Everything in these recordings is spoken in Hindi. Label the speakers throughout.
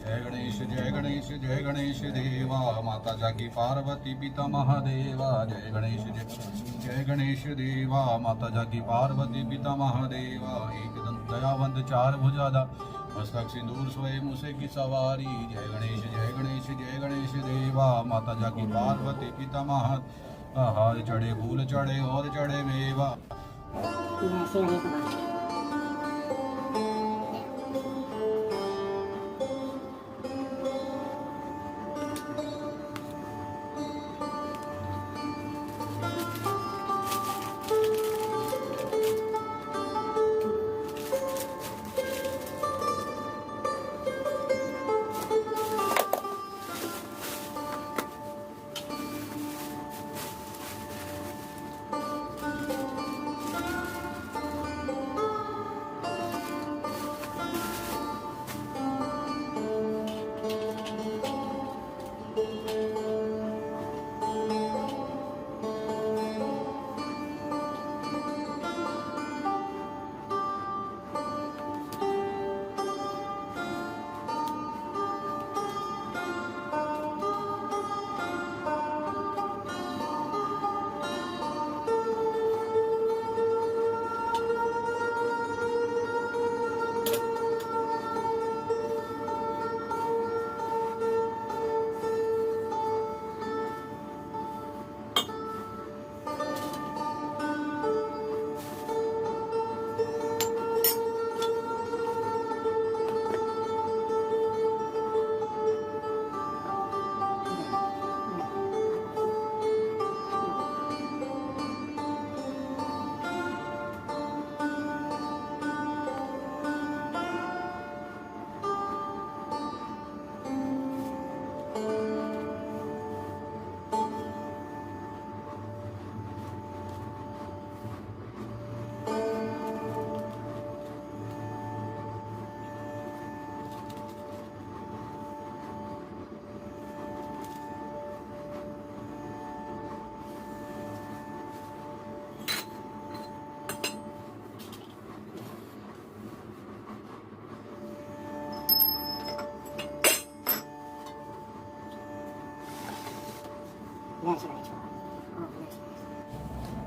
Speaker 1: जय गणेश देवा माता जाकी पार्वती पिता महादेवा। जय गणेश देवा माता जाकी पार्वती पिता महादेवा। एक दंत दयावंत चार भुजादा मस्तक सिंदूर स्वयं उसे की सवारी। जय गणेश देवा माता जाकी पार्वती पिता महा। हार चढ़े फूल चढ़े और चढ़े मेवा।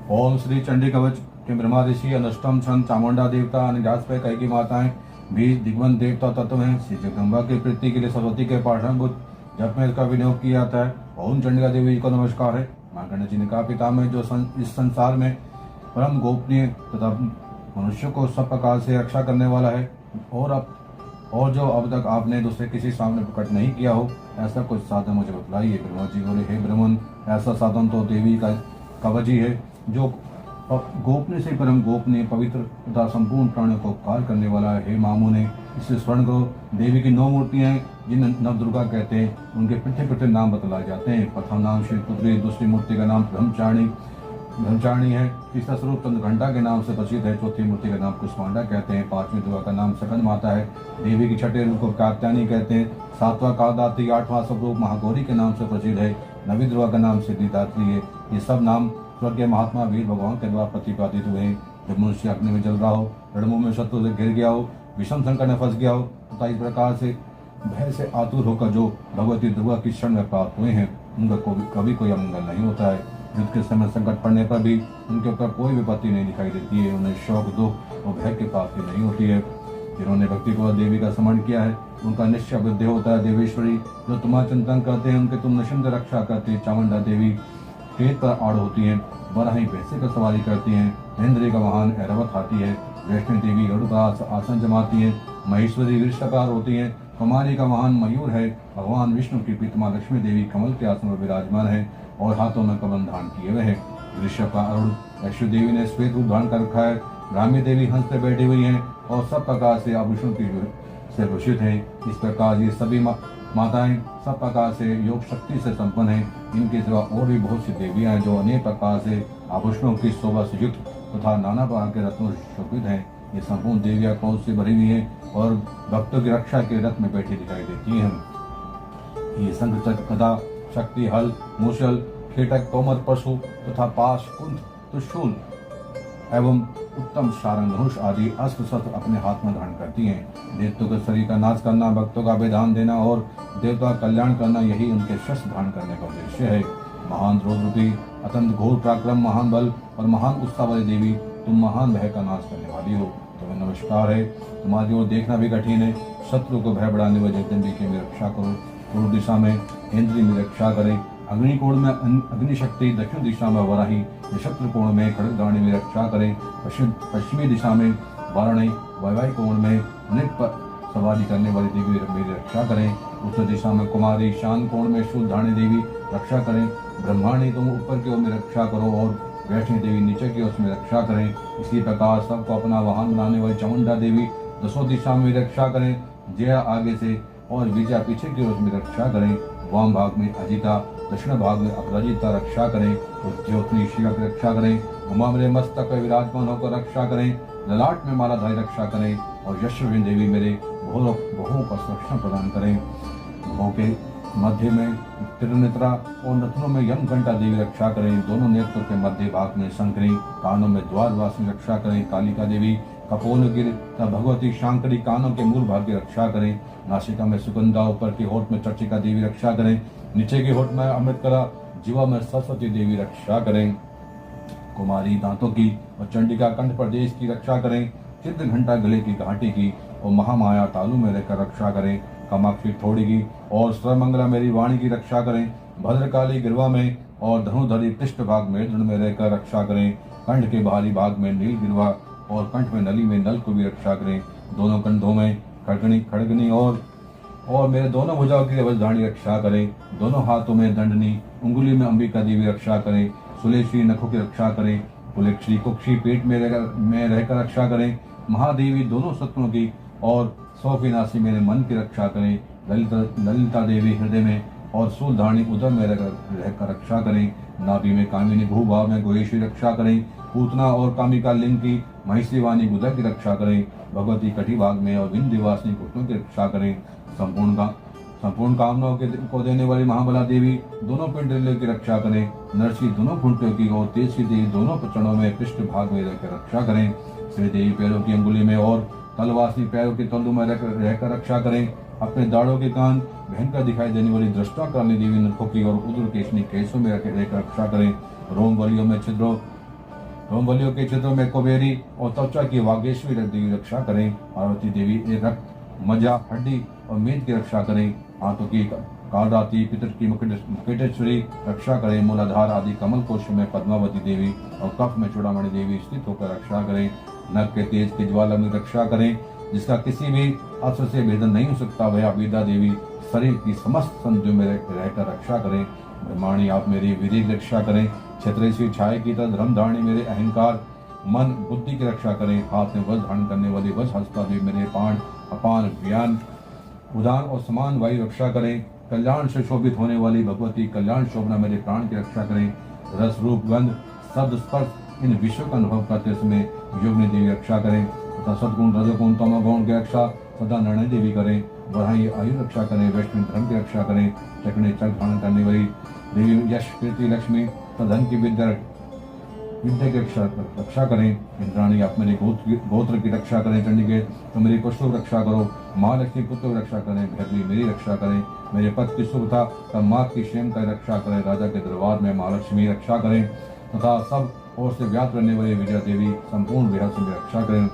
Speaker 1: ओम श्री चंडी कवच के ब्रह्मा ऋषि अनष्टम छंद चामुंडा देवता अनिराज पे कई की माताएं बीज दिग्वंत देवता तत्व हैं। श्री जगदम्बा की प्रीति के लिए सरस्वती के पाषाणभूत जप में इसका विनियोग किया जाता है। ओम चंडिका देवी जी को नमस्कार है। मां गणेश जी ने कहा पिता में जो इस संसार में परम गोपनीय तथा मनुष्य को सब प्रकार से रक्षा करने वाला है और जो अब तक आपने दूसरे किसी सामने प्रकट नहीं किया हो ऐसा कुछ साधन मुझे बतलाइए। ब्रह्मा जी बोले हे ब्रह्मन ऐसा साधन तो देवी का कवच ही है जो गोपनीय से परम गोपनीय पवित्र तथा संपूर्ण प्राणियों को उपकार करने वाला है। हे मामू ने इसे स्मरण करो। देवी की 9 मूर्तियां हैं जिन्हें नव दुर्गा कहते हैं। उनके पिठे पिठे नाम बतलाए जाते हैं। प्रथम नाम शिवपुत्री, दूसरी मूर्ति का नाम ब्रह्मचारिणी है। तीसरा स्वरूप चंद्रघंटा के नाम से प्रसिद्ध है। चौथी मूर्ति का नाम कुष्मांडा कहते हैं। 5वीं दुर्गा का नाम सकंद माता है। देवी की छठे रूप को कात्यायनी कहते हैं। 7वां कालदात्री, 8वां स्वरूप महागौरी के नाम से प्रसिद्ध है। 9वीं दुर्गा का नाम सिद्धिदात्री है। ये सब नाम स्वर्गीय महात्मा वीर भगवान के द्वारा प्रतिपादित हुए हैं। जब मनुष्य अग्नि में जल रहा हो, रणभूमि में शत्रु से घिर गया हो, विषम संकट में फंस गया हो तथा इस प्रकार से भय से आतुर होकर जो भगवती दुर्गा की शरण में प्राप्त हुए हैं उनका कभी कोई अमंगल नहीं होता है। युद्ध के समय संकट पड़ने पर भी उनके ऊपर कोई विपत्ति नहीं दिखाई देती है। उन्हें शोक, दुख और भय की प्राप्ति नहीं होती है। जिन्होंने भक्ति को देवी का स्मरण किया है उनका निश्चय बुद्धि होता है। देवेश्वरी जो तुम्हारा चिंतन करते हैं उनके तुम निश्चिंत रक्षा करते हैं। चामुंडा देवी खेत पर आड़ होती हैं। वराही भैंसे पर सवारी करती हैं। इंद्रिय का वाहन ऐरावत हाथी है। वैष्णवी देवी गरुड़ का आसन जमाती है। महेश्वरी वृषभाकार होती हैं। कुमारी का वाहन मयूर है। भगवान विष्णु की प्रीतमा लक्ष्मी देवी कमल के आसन पर विराजमान है और हाथों में कमल धारण किए हुए हैं। वृषभ का अरुण वैष्णो देवी ने श्वेत रूप धारण कर रखा है। ब्राह्मी देवी हंस पर बैठी हुई हैं और सब प्रकार से आभूषण की से भूषित हैं। इस प्रकार ये सभी माताएं सब प्रकार से योग शक्ति से संपन्न हैं। इनके सिवा और भी बहुत सी देवियां हैं जो अनेक प्रकार से आभूषणों की शोभा से युक्त तथा नाना प्रकार के रत्नों से शोभित हैं। ये संपूर्ण देवियां क्रोध से भरी हुई हैं और भक्तों की रक्षा के रथ में बैठी दिखाई देती हैं। ये शंख, गदा, शक्ति, हल, मूसल, खेटक, तोमर, पशु तथा पाश, कुंठ, त्रिशूल एवं उत्तम सारंग धनुष आदि अस्त्र शस्त्र अपने हाथ में धारण करती हैं। देवताओं के शरीर का नाश करना, भक्तों का विधान देना और देवता का कल्याण करना, यही उनके शस्त्र धारण करने का उद्देश्य है। महान रोद्रूपी, अत्यंत घोर पराक्रम, महान बल और महान उत्साह वाली देवी, तुम महान भय का नाश करने वाली हो, तुम्हें नमस्कार है। तुम्हारी ओर देखना भी कठिन है। शत्रु को भय बढ़ाने वाले जगदम्बी की मेरी रक्षा करो। पूर्व दिशा में इंद्री में रक्षा करें, अग्निकोण में अग्नि शक्ति, दक्षिण दिशा में वराही, नक्षत्र कोण में खड़गदाणी में रक्षा करें। पश्चिमी दिशा में वाराणी, वायवाही कोण में नृप पर सवारी करने वाली देवी मेरी रक्षा करें। उत्तर दिशा में कुमारी, शान कोण में शूलधारणी देवी रक्षा करें। ब्रह्माणी, तुम ऊपर की ओर में रक्षा करो और वैष्णवी देवी नीचे की ओर में रक्षा करें। इसी प्रकार सबको अपना वाहन बनाने वाली चामुंडा देवी दसों दिशा में रक्षा करें। जया आगे से और विजया पीछे की ओर में रक्षा करें। वाम भाग में अजिता, दक्षिण भाग में अपराजिता रक्षा करें। ज्योति शिवा की रक्षा करें। उमा मेरे मस्तक पर विराजमान होकर रक्षा करें। ललाट में मालाधारी रक्षा करें और यशस्वी देवी मेरे बहुओं का संरक्षण प्रदान करें। भों के मध्य में त्रिनेत्रा और नथनों में यम घंटा देवी रक्षा करें। दोनों नेत्रों के मध्य भाग में शंकरी, कानों में द्वारवासिनी रक्षा करें। कालिका देवी, कपोलगिर तथा भगवती शांकरी कानों के मूल भाग की रक्षा करें। नासिका में सुगंधा, ऊपर की होठ में चर्चिका देवी रक्षा करें। नीचे की होठ में अमृतकला, जीवा में सरस्वती देवी रक्षा करें। कुमारी दांतों की और चंडिका कंठ प्रदेश की रक्षा करें। चित्र घंटा गले की घाटी की और महामाया तालु में रहकर रक्षा करें। कामाक्षी थोड़ी की और सर्वमंगला मेरी वाणी की रक्षा करें। भद्रकाली गिरवा में और धनुधरी पृष्ठ भाग में दृढ़ में रहकर रक्षा करें। कंठ के बाहरी भाग में नील गिरवा और कंठ में नली में नल को भी रक्षा करें। दोनों कंधों में खड़गनी और मेरे दोनों भुजाओं की वज्रधारणी रक्षा करें। दोनों हाथों में दंडनी, उंगली में अंबिका देवी रक्षा करें। सुलेश्वरी नखों की रक्षा करें। कुलेक्षी कुक्षी पेट में रहकर रक्षा करें। महादेवी दोनों शत्रुओं की और सौफिनाशी मेरे मन की रक्षा करें। ललिता देवी हृदय में और सूलधारणी उदर में रहकर रक्षा करें। नाभि में कामिनी, भूभाव में गोहेश्वरी रक्षा करें। पूतना और कामिका लिंग की, महिषी वाणी गुदर की रक्षा करें। भगवती कटी भाग में और विंध्यवासिनी घुटनों की रक्षा करें। संपूर्ण कामनाओं को देने वाली महाबला देवी दोनों पिंडलियों की रक्षा करें। नरसी दोनों घुंटों की और तेजसी देवी दोनों चरणों में पृष्ठ भाग में रहकर रक्षा करें। श्री देवी पैरों की अंगुली में और तलवासी पैरों के तल्लू में रहकर रक्षा करें। अपने दाढ़ों के कान, भयंकर दिखाई देने वाली दृष्टा काली देवी नखों की और उदर केशनी केशों में रहकर रक्षा करें। रोमवलियों के छिद्रों में कुबेरी और त्वचा की वागेश्वरी देवी रक्षा करें। पार्वती देवी एक रक्त, मज्जा, हड्डी और मेद की रक्षा करें। हाथों की कालराती, पितर की मुकुटेश्वरी रक्षा करें। मूलाधार आदि कमल कोश में पद्मावती देवी और कफ में चूड़ामणि देवी स्थित होकर रक्षा करें। नख के तेज की ज्वाला में रक्षा करें, जिसका किसी भी अस्त्र से भेदन नहीं हो सकता। वह विद्या देवी शरीर की समस्त संधियों में रहकर रक्षा करें। ब्रह्माणी, आप मेरी विधि की रक्षा करें। क्षत्रिय छाया की तरह धर्मधारणी मेरे अहंकार, मन, बुद्धि की रक्षा करें। हाथ में वज्र धारण करने वाली वज्र हस्ता देवी मेरे पान, अपान, व्यान, उदान और समान वायु रक्षा करें। कल्याण से शोभित होने वाली भगवती कल्याण शोभना मेरे प्राण की रक्षा करें। रस, रूप, गंध, शब्द, स्पर्श इन विषयों का अनुभव करते समय योगिनी देवी रक्षा करें तथा सदगुण, रजोगुण, तमोगुण की रक्षा सदा निर्णय देवी करें। बढ़ाई आयु रक्षा करें। वैष्णव धर्म की रक्षा करें। चक्र चल धारण करने वाली देवी यश, कीर्ति, लक्ष्मी तथा धन की विद्या की रक्षा करें। इंद्राणी, आप मेरे गोत्र की रक्षा करें। चंडिके, तो मेरी पुष्पों की रक्षा करो। महालक्ष्मी पुत्र की रक्षा करें। भैरवी मेरी रक्षा करें। मेरे पद की शुभता तथा मात की क्षेम का रक्षा करें। राजा के दरबार में महालक्ष्मी रक्षा करें तथा सब ओर से व्याप्त रहने वाली विजया देवी संपूर्ण विहर से रक्षा करें।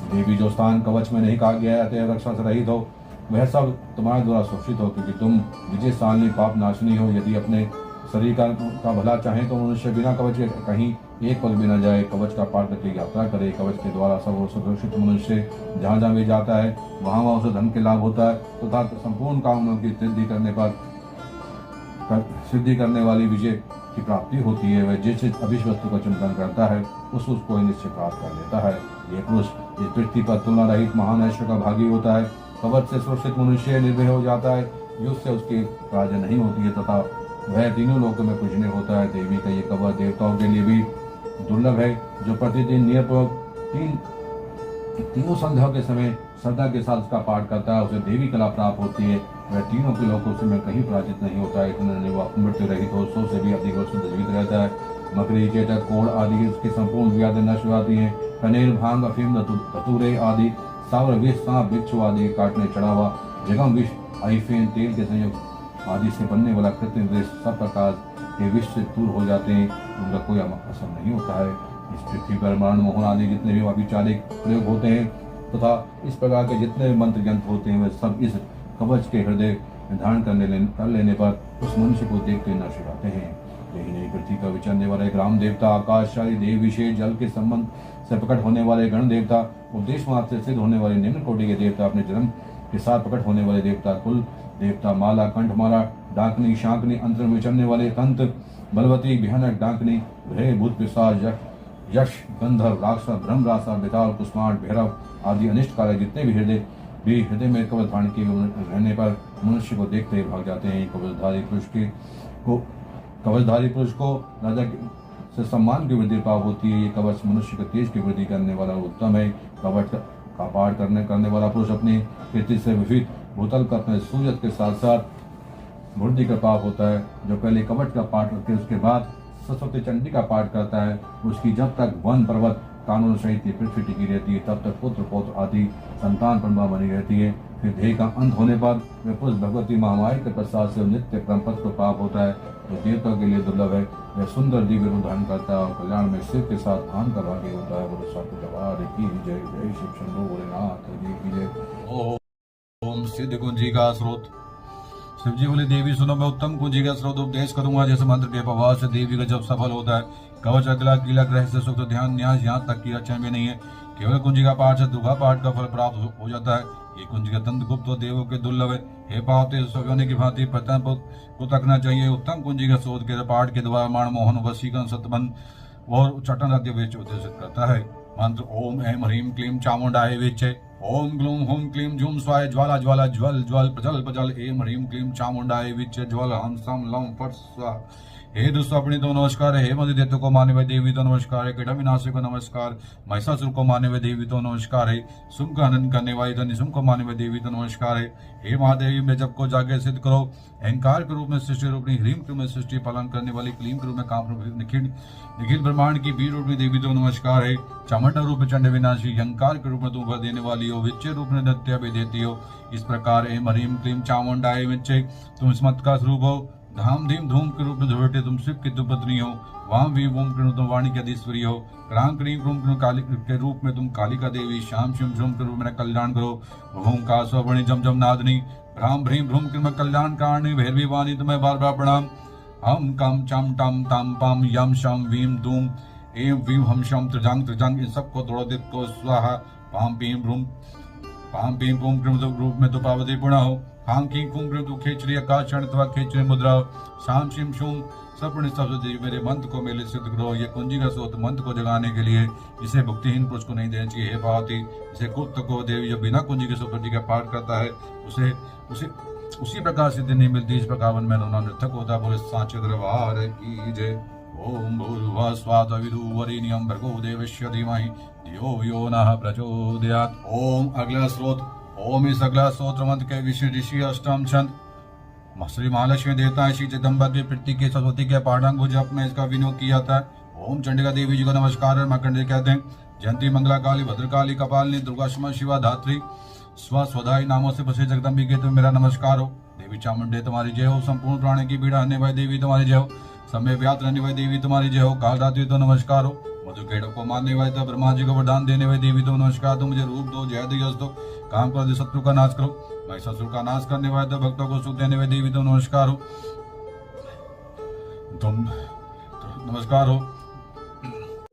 Speaker 1: देवी, जो स्थान कवच में नहीं कहा गया है अतएव रक्षा से रहित हो, वह सब तुम्हारे द्वारा शोषित हो, क्योंकि तुम विजय स्थानी, पाप नाशनी हो। यदि अपने शरीर का भला चाहे तो मनुष्य बिना कवच के कहीं एक पल भी न जाए। कवच का पार करके यात्रा करे। कवच के द्वारा सब सुरक्षित मनुष्य जहाँ जहाँ भी जाता है वहाँ उसे धन के लाभ होता है तथा संपूर्ण कामों की सिद्धि करने वाली विजय की प्राप्ति होती है। वह जिस अभिष्ट वस्तु का चिंतन करता है उसको निश्चय प्राप्त कर लेता है। यह पुरुष इस पृथ्वी पर तुलना रहित महान ऐश्वर्य का भागी होता है। कवच से सुरक्षित मनुष्य निर्भय हो जाता है। युद्ध से उसकी कार्य नहीं होती है तथा वह तीनों लोकों में पूजनीय होता है। देवी का ये कवच देवताओं के लिए भी दुर्लभ है। जो प्रतिदिन नियमपूर्वक तीनों संध्याओं के समय श्रद्धा के साथ उसका पाठ करता है उसे देवी कला प्राप्त होती है। वह तीनों के लोकों से में कहीं पराजित नहीं होता है। इतने वो मृत्यु रहित हो, 100 से भी अधिक वर्ष जीवित रहता है। मकड़ी, चेचक, कोड़ आदि इसकी संपूर्ण व्याधि नष्ट हो जाती हैं। कनेर, भांग, अफीम, धतूरे आदि, सावर विष, सांप, बिच्छू आदि काटने चढ़ावा, जगम विष, आइफेन, तेल के संयोग आदि से बनने वाला कृत्रिम विष, सब प्रकार के विष से दूर हो जाते हैं, उनका कोई असर नहीं होता है। इस पृथ्वी पर मरण मोहन आदि जितने भी अभिचारिक प्रयोग होते हैं तथा इस प्रकार के जितने मंत्र यंत्र होते हैं वे सब इस कवच के हृदय में धारण कर लेने पर उस मनुष्य को देखते नष्ट हो जाते हैं। यही नहीं, पृथ्वी का विचरने वाले ग्राम देवता, आकाशशाली देव, विशेष जल के संबंध से प्रकट होने वाले गण देवता, उपदेश मात्र से सिद्ध होने वाले निम्न कोटि के देवता, अपने जन्म के साथ प्रकट होने वाले देवता, कुल देवता, माला, कंठमाला, डाकनी, शांकनी, अंतर में विचरने वाले तंत्र, बलवती, भयानक डाकनी, भय, भूत, पिशाच, यक्ष, गंधर्व, राक्षस, ब्रह्म, रासा, बेताल, कुष्मांड, भैरव आदि अनिष्टकारी जितने भी हृदय में कवच धारण किए रहने पर मनुष्य को देखते ही भाग जाते हैं। कवचधारी पुरुष को राजा से सम्मान की वृद्धि प्राप्त होती है। ये कवच मनुष्य के तेज की वृद्धि करने वाला उत्तम है। कवच का पाठ करने वाला पुरुष अपनी कीर्ति से विविध भूतल का अपने सूरज के साथ साथ बुद्धि का पाप होता है। जो पहले कवच का पाठ करके उसके बाद सरस्वती चंडी का पाठ करता है, उसकी जब तक वन पर्वत कानून सहित पृथ्वी टिकी रहती है तब तक पुत्र पौत्र आदि संतान परमा बनी रहती है। फिर देह का अंत होने पर वे पुरुष भगवती महामाई के प्रसाद से नित्य क्रमपथ को पाप होता है, जो देवताओं के लिए दुर्लभ है। वह सुंदर दिव्य रूप धारण करता है और कल्याण में शिव के साथ आन का भागी होता है। बोलो सत्य जवाहर की जय, जय शिव शंभो भोलेनाथ जी की जय। ओम सिद्ध कुंजी का स्रोत। शिव जी बोले, देवी सुनो, मैं उत्तम कुंजी का स्रोत उपदेश करूंगा। जैसे मंत्र के प्रभाव से देवी का जब सफल होता है, कवच, अगला, कीला, ग्रह से सुख, ध्यान, न्यास, यहाँ तक की रचना भी नहीं है। केवल कुंजी का पाठ से दुखा पाठ का फल प्राप्त हो जाता है। ये कुंजी का तंत्र गुप्त और देवों के दुर्लभ है। हे पावते, सोने की भांति प्रथम को तकना चाहिए। उत्तम कुंजी का स्रोत के पाठ के द्वारा मान मोहन, वशीकरण, सतबंध और उच्चाटन आदि उद्देशित करता है। मंत्र ओम ऐं ह्रीं क्लीं चामुंडाय विच्चे, ओम ग्लूम हुम क्लीं झूम स्वाय, ज्वाला ज्वाला ज्वल ज्वल प्रजल प्रजल, ऐं ह्रीं क्लीं चामुंडाय विच्चे, ज्वल हम सम लम फट स्वाहा। हे दुष्टपणी तो नमस्कार, हे मदिदेव को माने हुए देवी तो नमस्कार है, किडविनाशी को नमस्कार, महिषासुर को माने हुए देवी तो नमस्कार है, सुम का हनन करने वाली धनी सुम को माने हुए देवी तो नमस्कार है। हे महादेवी, में जब को जागे सिद्ध करो, अहंकार के रूप में सृष्टि रूपणी, ह्रीम के रूप में सृष्टि पालन करने वाली, क्लीम के रूप में काम निखिल ब्रह्मांड की बीज रूप में देवी तो नमस्कार है। चामुंडा रूप में चंड विनाशी, अहंकार के रूप में तुम भर देने वाली हो, विच्चे रूप में नृत्य भी देती हो। इस प्रकार एम ह्रीम क्लीम चामुंडाय विच्चे, तुम स्मत का स्वरूप हो। धाम धीम धूम के रूप में ध्रुवटे, तुम शिव की दुपत्नी हो। वाम वी वोम के तुम वाणी की अधीश्वरी हो। क्रांग क्रीम क्रूम काली के रूप में तुम कालिका देवी। श्याम शिव झुम के रूप में कल्याण करो। ओम का स्वर्ण जम जम नादनी, भ्राम भ्रीम भ्रूम के कल्याण कारणी, भैरवी वाणी तुम्हें बार बार प्रणाम। हम कम चम टम तम पम यम शम वीम धूम एम वीम हम शम त्रिजंग इन सबको तोड़ो दिप को स्वाहा। पाम पीम भ्रूम के रूप में तो पार्वती पुणा हो। हां की कुंभ तू खेचरी आकाश अथवा खेचरी मुद्रा हो। शाम शिम शुम सपने शब्द मेरे मंत्र को मेले सिद्ध करो। ये कुंजी का स्रोत मंत्र को जगाने के लिए, इसे भक्तिहीन पुरुष को नहीं देना चाहिए। हे पार्वती, इसे कुत्त को देवी जो बिना कुंजी के सुप्रति का पाठ करता है उसी प्रकार सिद्धि नहीं मिलती। इस प्रकार में नृतक होता। बोले सांचे दरबार की जय। ओम भूर्भुवः स्वः तत्सवितुर्वरेण्यं भर्गो देवस्य धीमहि धियो यो नः प्रचोदयात्। ओम अगला स्रोत। ओम इस अगला स्रोत मंत्र के विष्णु ऋषि अष्टम छंद श्री महालक्ष्मी देवता श्री जगदम्बा की प्रीति के सरस्वती के पाठांग जप में इसका विनियोग किया जाता है। ओम चंडिका देवी जी को नमस्कार मार्कंडेय कहते हैं। जयंती, मंगला काली, भद्रकाली, कपालिनी, दुर्गा, क्षमा, शिवा, धात्री, स्वधाई नामों से प्रसिद्ध जगदम्बी के तुम्हें मेरा नमस्कार हो। देवी चामुंडे तुम्हारी जय हो। संपूर्ण प्राणी की पीड़ा हरने वाली देवी तुम्हारी जय हो। समय व्यात रहने वाली देवी तुम्हारी जय हो। कालरात्रि तो नमस्कार हो। मधुकेड़ों को मारने वाले तो ब्रह्मा जी को वरदान देने वाली देवी तो नमस्कार। तो मुझे रूप दो, जय दो, यश दो, काम कर दो, शत्रु का नाश करो। महिषासुर का नाश करने वाले तो भक्तों को सुख देने वाली देवी तो नमस्कार हो। तुम नमस्कार हो।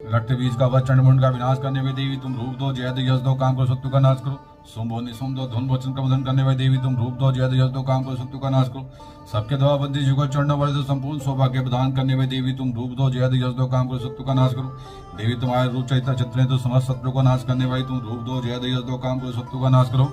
Speaker 1: रक्त बीज का वध, चंडमुंड का विनाश करने वाली देवी तुम रूप दो, जय दो, यश दो, काम करो, शत्रु का नाश करो। सुम दो, धुन वचन का वधन करने वाली देवी तुम रूप दो, जय दो, यश दो, काम करो, शत्रु का नाश करो। सबके द्वारा बंदी जुगल चढ़ने वाले तो संपूर्ण सौभाग्य प्रदान करने वाली देवी तुम रूप दो, जय दो, यश दो, काम करो, शत्रु का नाश करो। देवी तुम्हारे रूप चरित्र चित्र तो समस्त शत्रु का नाश करने वाली तुम रूप दो, जय दो, यश दो, काम करो, शत्रु का नाश करो।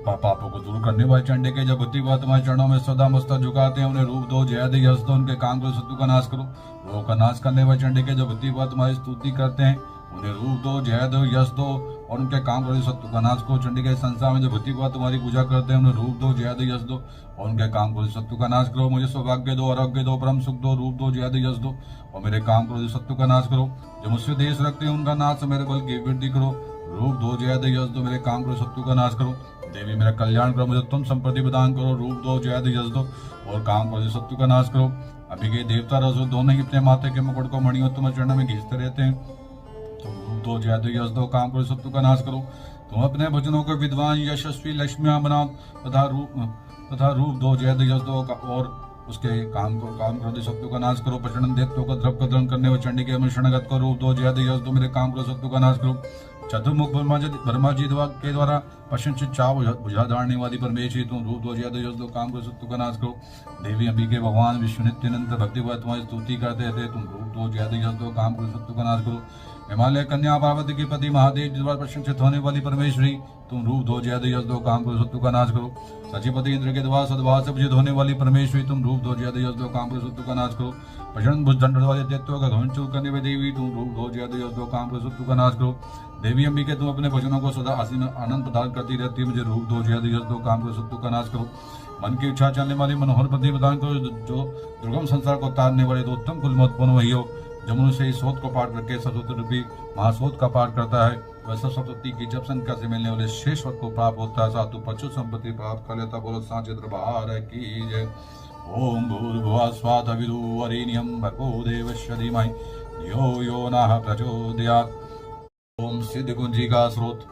Speaker 1: पापों को दूर करने वाले चंडे के जब बुद्धि बात तुम्हारे चरणों में सदा मस्तक झुकाते हैं, उन्हें रूप दो, जय दो, यश दो, उनके काम करो, शत्रु का नाश करो। रोग का नाश करने वाले चंडे के जब बुद्धि बात तुम्हारी स्तुति करते हैं, उन्हें रूप दो, जय दो, यश दो, और उनके काम करो शत्रु का नाश करो। चंडी के संसार में जो भक्ति को तुम्हारी पूजा करते हैं उन्हें रूप दो, जय दो, यश दो और उनके काम करो शत्रु का नाश करो। मुझे सौभाग्य दो, आरोग्य दो, परम सुख दो, रूप दो, जय दो, यश दो और मेरे काम करो शत्रु का नाश करो। जो मुझसे देश रखते हैं उनका नाश, मेरे बल की वृद्धि करो, रूप दो, जय दो, यश दो, मेरे काम करो शत्रु का नाश करो। देवी मेरा कल्याण करो, मुझे तुम संपत्ति प्रदान करो, रूप दो, जय दो, यश दो और काम करो शत्रु का नाश करो। अभी के देवता रसो दोनों ही अपने माथे के मुकुट को मणियों तुम्हारे चरण में घिसते रहते हैं। तुम रूप दो, जय दो, यश दो, काम करो शत्रु का नाश करो। तुम अपने भजनों को विद्वान यशस्वी लक्ष्मियां बनाओ तथा रूप दो, जय दो, यश दो और उसके काम करो शत्रु का नाश करो। प्रचंड देवत्व को द्रव कदम करने व चंडी के शरणगत को रूप दो, जय दो, यश दो, मेरे काम करो शत्रु का नाश करो। चतुर्मुख ब्रह्मा जी के द्वारा प्रशंसित चाव बुझा धारने वाली परमेश्वरी तुम रूप दो, जय दो, यश दो, काम करो शत्रु का नाश करो। देवी अंबिके भगवान विष्णु नित्यानंद भक्ति तुम्हारी स्तुति करते थे, तुम रूप दो, जय दो, यश दो, काम करो शत्रु का नाश करो। हिमालय कन्या पार्वती के पति महादेव द्वारा प्रशंसित होने वाली परमेश्वरी तुम रूप दो, जय दो, यश दो, काम करो शत्रु का नाश करो। सचिपति इंद्र के द्वारा सद्भाव से पूजित होने वाली परमेश्वरी तुम रूप दो, जय दो, यश दो, काम करो शत्रु का नाश करो। प्रचंड भुजदंड वाले तत्व का घमंड चूर करने वाली देवी तुम रूप दो, जय दो, यश दो, काम करो शत्रु का नाश करो। देवी अंबिके तुम अपने भजनों को सदा आसीन आनंद प्रदान करती रहती है, मुझे रूप दो, जय दो, यश दो, काम करो शत्रु का नाश करो। मन की इच्छा चलने वाली मनोहर पति प्रदान करो, जो दुर्गम संसार को तारने वाले तो उत्तम कुल उत्पन्न वही हो। जो मनुष्य इस सोत को पाठ करके सरस्वती रूपी महासोत का पाठ करता है वह सरस्वती की जब संख्या से मिलने वाले शेष को प्राप्त होता है, सातु पशु संपत्ति प्राप्त कर लेता। बोलो सांचे दरबार की जय। ओम भूर्भुवः स्वः विदुर्वरेण्यं भर्गो देवस्य धीमहि धियो यो नः प्रचोदयात्। ओम सिद्ध कुंजी का स्रोत।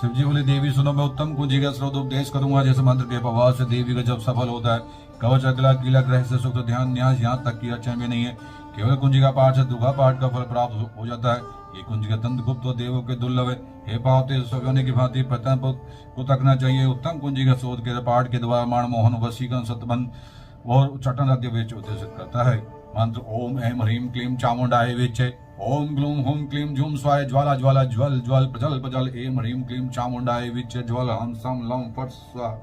Speaker 1: शिवजी बोले देवी सुनो, मैं उत्तम कुंजी का स्रोत उपदेश करूंगा। जैसे मंत्र के प्रभाव से देवी का जब सफल होता है, कवच अगला कीला ग्रह से सुख ध्यान न्यास यहाँ तक की रचना भी नहीं है। केवल कुंजी का पाठ से दुर्गा पाठ का फल प्राप्त हो जाता है। ये कुंजी का तंत्र गुप्त और देवों के दुर्लभ है। हे पावते सव्योने की भांति प्रथम को तकना चाहिए। उत्तम कुंजी का स्रोत के पाठ के द्वारा मान मोहन वशीकरण सतबंध और चटन आदि उद्देशित करता है। मंत्र ओम ऐं ह्रीं क्लीं चामुंडाय विच्चे। ओम ग्लूम हुम क्लीं झूम स्वाय ज्वाला ज्वाला ज्वल ज्वल प्रजल प्रजल ऐं ह्रीं क्लीं चामुंडाय विच्चे ज्वल हम सम लम फट स्वाहा।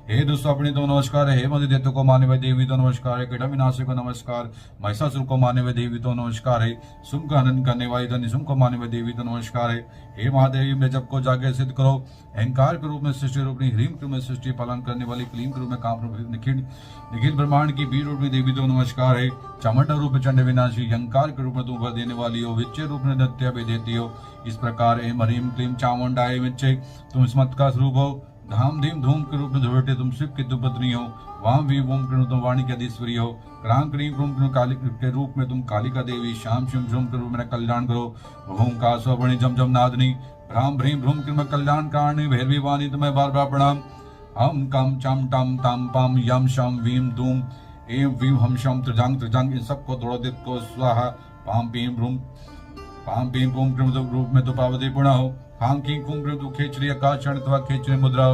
Speaker 1: हे दुस्वप्नी तो नमस्कार है। हे मदिदेव को माने हुए देवी तो नमस्कार है। कीटाविनाशी को नमस्कार। महिषासुर को माने हुए देवी तो नमस्कार है। सुम का हनन करने वाली धनी सुम को माने हुए देवी तो नमस्कार है। हे महादेवी में जब को जागे सिद्ध करो। अहंकार के रूप में सृष्टि रूपनी, ह्रीम के रूप में सृष्टि पालन करने वाली, क्लीम के रूप में काम निखिल ब्रह्मांड की बीज रूप में देवी तो नमस्कार है। चामुंडा रूप में चंड विनाशी, अहंकार के रूप में तुम भर देने वाली हो, विच्चे रूप में नृत्य भी देती हो। इस प्रकार एम ह्रीम क्लीम चामुंडाय विच्चे तुम स्मत का स्वरूप हो। धाम धीम धूम के रूप में धुरटे तुम शिव की दुपत्नी हो। वाम वी वोम के तुम वाणी की अधीश्वरी हो। क्रांग क्रीम क्रूम काली के रूप में तुम कालिका देवी। श्याम शिव झुम के रूप में कल्याण करो। भूम का स्वर्ण जम जम नादनी। भ्राम भ्रीम भ्रूम के कल्याण कारणी भैरवी वाणी तुम्हें बार बार प्रणाम। हम कम चम टम तम पम यम शम वीम धूम एम वीम हम शम त्रिजंग इन सबको द्रोदित को स्वाहा। पाम पीम भ्रूम के रूप में तो पावती पुणा हो। हां की कुंभ तू खेचरी आकाश अथवा खेचरी मुद्रा।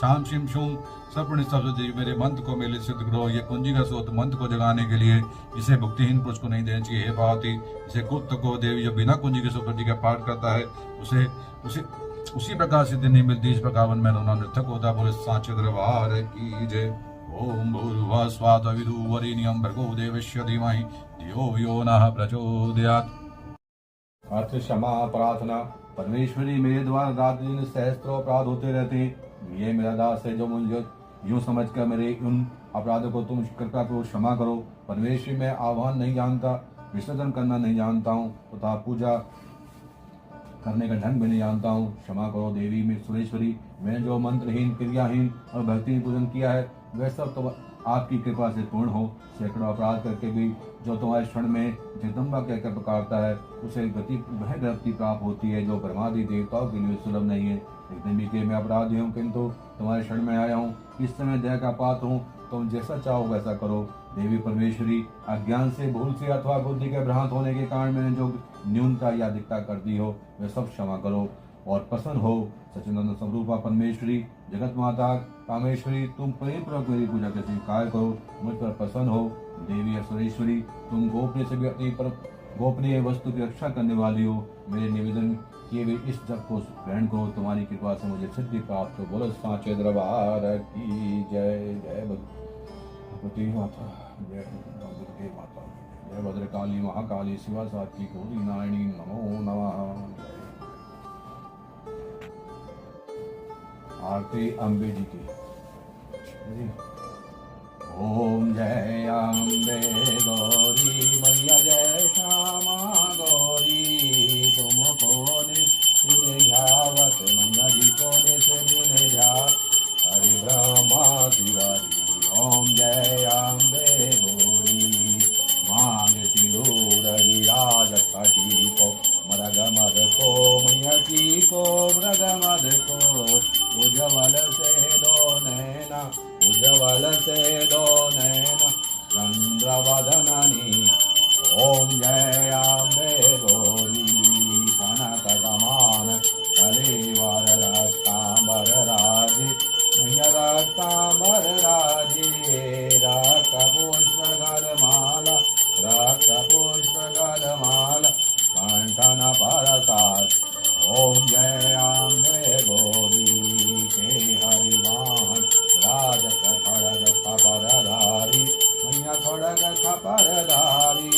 Speaker 1: शाम शिम शुम सपने सब्जी मेरे मंत्र को मेले सिद्ध करो। ये कुंजी का स्रोत मंत्र को जगाने के लिए इसे भक्तिहीन पुरुष को नहीं देना चाहिए। हे पार्वती इसे कुत्त को देवी जो बिना कुंजी के सुप्रति का पाठ करता है उसे उसे उसी प्रकार सिद्धि नहीं मिलती। इस प्रकार में दोनों नृत्यक होता। बोले सांचे दरबार की जय। ओम भूर्भुवः स्वः विदुर्वरेण्यं भर्गो देवस्य धीमहि धियो यो नः प्रचोदयात्। अर्थ क्षमा प्रार्थना। परमेश्वरी मेरे द्वारा रात दिन सहस्त्रों अपराध होते रहते हैं। ये मेरा दास है जो मुझे यूं समझकर मेरे उन अपराधों को तुम कृपा करो, क्षमा करो। परमेश्वरी मैं आह्वान नहीं जानता, विसर्जन करना नहीं जानता हूँ तथा पूजा करने का ढंग भी नहीं जानता हूँ। क्षमा करो देवी में सुरेश्वरी। मैंने जो मंत्रहीन क्रियाहीन और भक्तिहीन पूजन किया है वह सब तो आपकी कृपा से पूर्ण हो। सैकड़ों अपराध करके भी जो तुम्हारे क्षण में जगदम्बा कहकर पुकारता है उसे वह गति प्राप्त होती है जो ब्रह्मादि देवताओं के लिए सुलभ नहीं है। एकदम भी मैं अपराधी हूँ किंतु तुम्हारे क्षण में आया हूँ। इस समय दया का पात्र हूँ। तुम जैसा चाहो वैसा करो। देवी परमेश्वरी अज्ञान से, भूल से अथवा बुद्धि के भ्रांत होने के कारण मैंने जो न्यूनता या अधिकता कर दी हो वह सब क्षमा करो और प्रसन्न हो। सच्चिदानंद स्वरूपा परमेश्वरी जगत माता कामेश्वरी तुम प्रेम पूर्वक मेरी पूजा के स्वीकार करो, मुझ पर प्रसन्न हो। देवी सुरेश्वरी तुम गोपनीय से भी अपनी गोपनीय वस्तु की रक्षा करने वाली हो। मेरे निवेदन किए हुए इस जप को ग्रहण करो। तुम्हारी कृपा से मुझे सिद्धि प्राप्त हो। बोलो सांचे दरबार की जय। जय भगवती माता, जय दुर्गे माता, जय भद्रकाली महाकाली शिवा सात्विक गौरी नारायणी नमो नमः। आरती अम्बे जी की। ओम जय अम्बे गौरी मैया जय श्यामा गौरी, तुमको नित्य ध्यावत मैया जी को नित्य ध्या हरि ब्रह्मा तिवारी। ओम जय अम्बे गौरी मांग सिंदूर विराज कटी को मृग मद को मैया की को मृग मद को, उज्ज्वल से दो नैना उज्ज्वल से दो नैना चंद्रवदननी। ओम जय अम्बे गौरी कनक समान कलेवर रक्तांबर राजे मैया रक्तांबर राजे, रक्त पुष्प गलमाला रक्त पुष्प गलमाला कंठन परसाद। ओम जय अम्बे गौरी के हरिवाहन राजत खड़ग खपरधारी मैया खड़ग खपरधारी।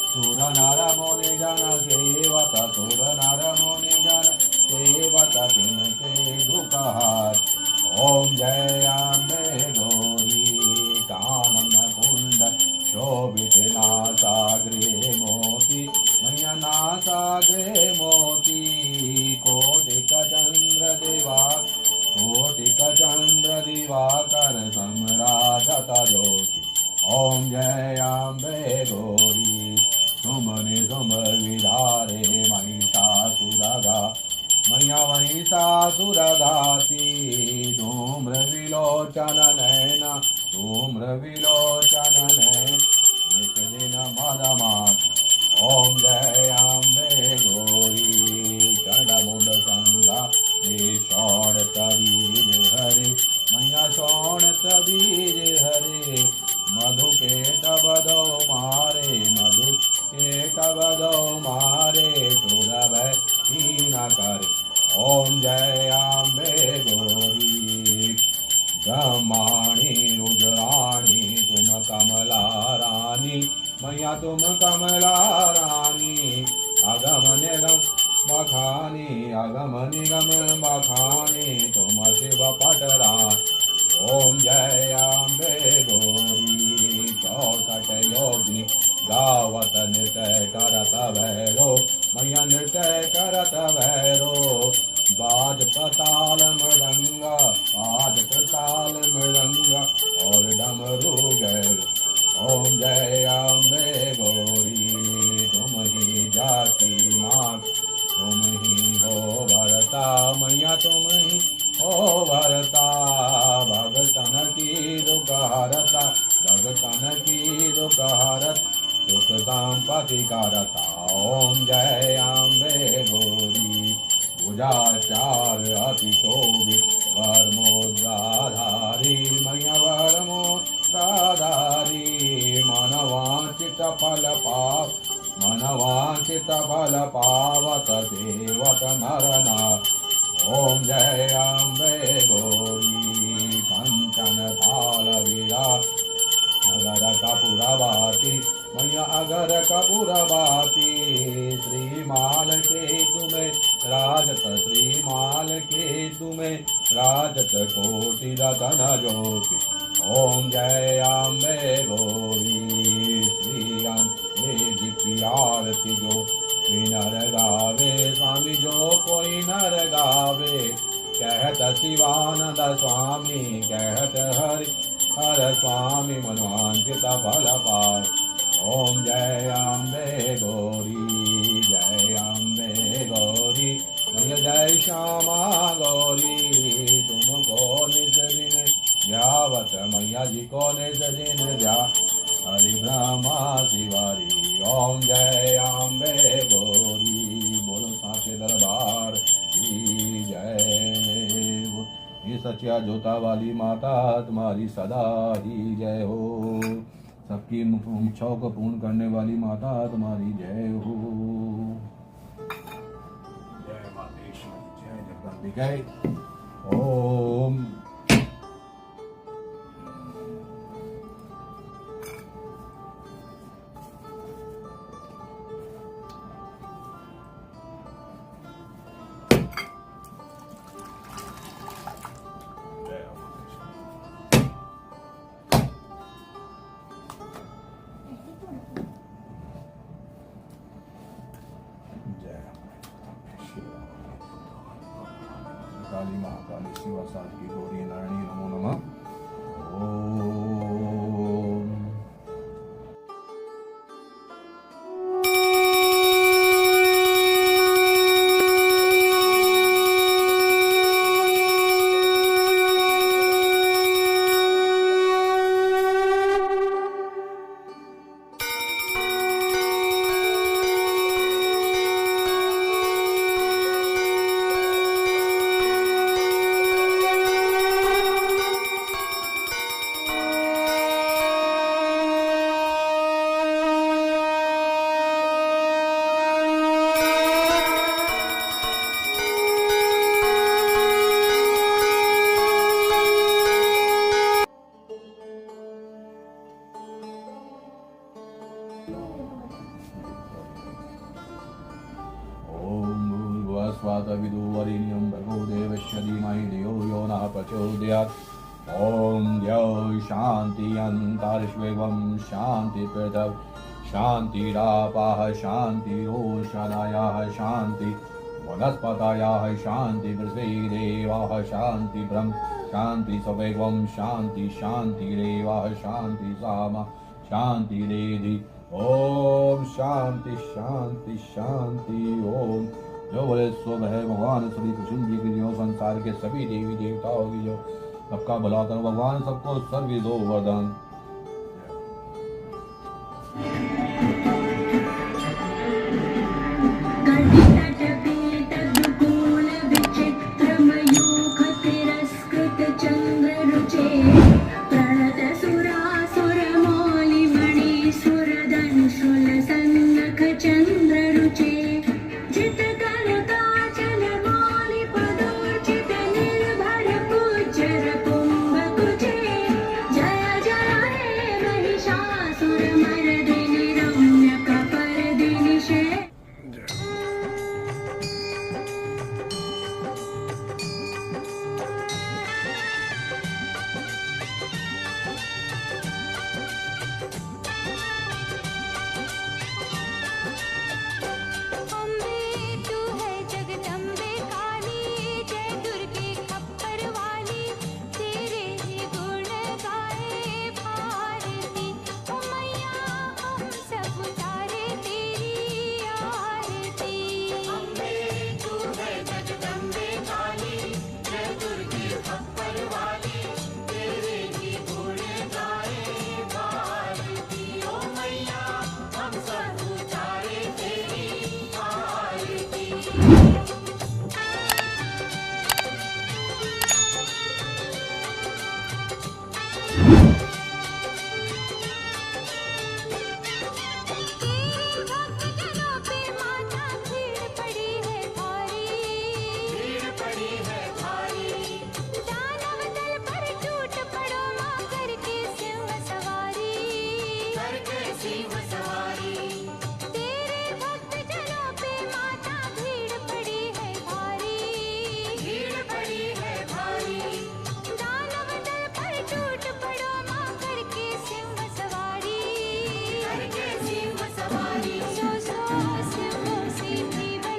Speaker 1: सुर नर मुनि जन सेवत सुर नर मुनि जन सेवत तिनके दुखहार। ओम जय अम्बे गौरी कानन कुंड शोभित नासाग्रे मोती मैया नासाग्रे मोती, कोटिक चंद्र दिवाकर सम्राजत ज्योति। ओम जय अम्बे गौरी सुमनि सुम विधारे महिषासुरगा मैया महिषासुरघाती। धूम्र विलोचन नैना धूम्र विलोचन नैन मदमाती। ओम जय अम्बे गौरी चंडमुंड संगा शौण तबीज हरे मैया शौण तबीज हरे। मधु के तबदो मारे मधु के तबदो मारे, सुरभ हीना करे। ओम जय अम्बे गौरी ब्रह्माणी रुद्राणी तुम कमला रानी मैया तुम कमला रानी। अगम निगम बखानी अगम निगम बखानी तुम शिव पटरानी। ओम जय अम्बे गौरी 64 योगिनी गावत नृत्य करत भैरो मैया नृत्य करत भैरो। बाजत ताल मृदंगा बाजत ताल मृदंगा और डमरू गैरो। ओम जय अम्बे गौरी तुम ही जाती माँ तुम ही हो भरता मैया तुम ही हो भरता। भगतन की दुख हरता भगतन की दुख हरत सुख संपत्ति करता। ओम जय अम्बे गौरी भुजाचार अति शोभित वरमोद्राधारी मैया वरमोद्राधारी। मनवांचित फल पाव मनवांचित फल पावत देवत नर नार। ओम जय अम्बे गौरी कंचन थाल विराज अगर कपूरवाती मैया अगर कपूरवाती। श्रीमाल के तुम्हें राजत श्रीमाल के तुम्हें राजत कोटि रतन ज्योति। ओम जय अम्बे गौरी श्री अम्बे जी की आरती जो नर गावे स्वामी जो कोई नर गावे। कहत शिवानंद स्वामी कहत हर स्वामी मनवांचित फल पाए। ओम जय अम्बे गौरी जय अम्बे गौरी मैया जय श्यामा गौरी। तुमको निज दिन ध्यावत मैया जी को निज दिन ध्या हरि ब्रह्मा शिवारी। ओम जय अम्बे गौरी बोलो सांचे दरबार की जय। ये सच्चा जोता वाली माता तुम्हारी सदा ही जय हो। सबकी इच्छाओं को पूर्ण करने वाली माता तुम्हारी जय हो। जय मातेश्वरी जय जगदम्बिके। ओम की गौरी नारायणी नमो नमः। ओम स्वातविदुवरेण्यं भर्गो देवस्य धीमहि धियो यो नः प्रचोदयात्। ॐ द्यौः शान्ति अन्तरिक्षेवं शान्ति पृथक् शान्तिरापाः शान्ति ओषधयः शान्ति वनस्पतयः शान्ति पृथ्वीदेवाः शान्ति ब्रह्म शान्ति सवैवं शान्ति शान्तिरेवाः शान्ति सामा शान्तिरेधि। ओम शांति शांति शांति। ओम जो बोले सो है भगवान श्री कृष्ण जी की जो संसार के सभी देवी देवताओं की जो सबका भला करो भगवान सबको सर्व दो वरदान।